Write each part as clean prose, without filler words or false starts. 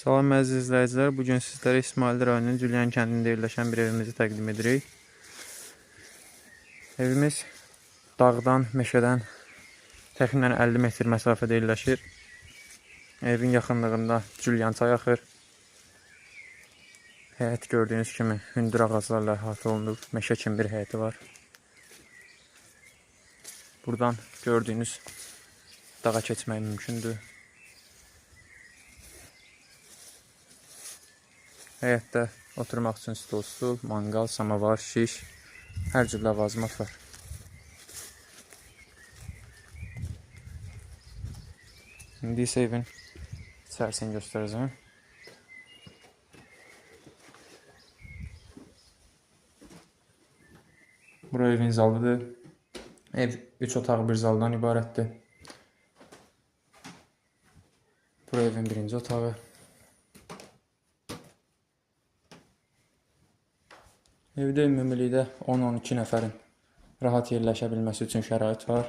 Salam əziz izləyicilər, bugün sizlərə İsmail rayonunun Cülyan kəndində yerləşən bir evimizi təqdim edirik. Evimiz dağdan, meşədən təxminən 50 metr məsafədə yerləşir. Evin yaxınlığında Cülyan çay axır. Həyət gördüyünüz kimi hündür ağaclarla əhatə olunub, meşə kimi bir həyəti var. Buradan gördüyünüz dağa keçmək mümkündür. Həyətdə oturmaq üçün stol, manqal, samavar, şiş, hər cür ləvazimat var. İndi isə evin içərisini göstərəcəm. Bura evin zalıdır. Ev 3 otaq bir zaldan ibarətdir. Bura evin birinci otağı. Evdə ümumilikdə 10-12 nəfərin rahat yerləşə bilməsi üçün şərait var.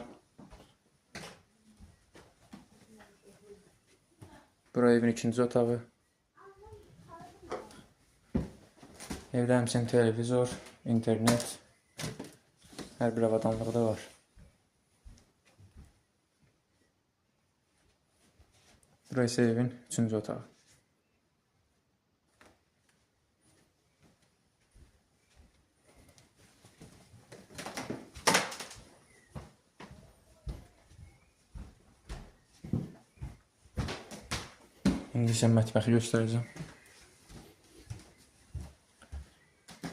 Bura evin ikinci otağı. Evdə həmçinin televizor, internet, hər bir avadanlığı da var. Bura isə evin üçüncü otağı. İndi isə mətbəxi göstərəcəm.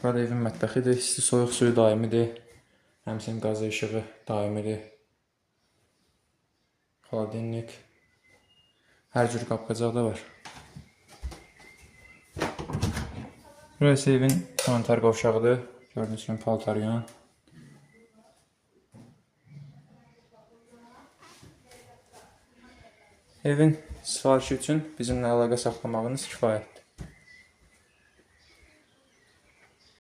Burada evin mətbəxidir. İsti soyuq suyu daimidir. Həmçinin qazı işığı daimidir. Xaladenlik. Hər cür qapqacaq da var. Burası evin sanitar qovşağıdır. Gördüyünüz kimi paltaryan. Evin sifarişi üçün bizimlə əlaqə saxlamağınız kifayətdir.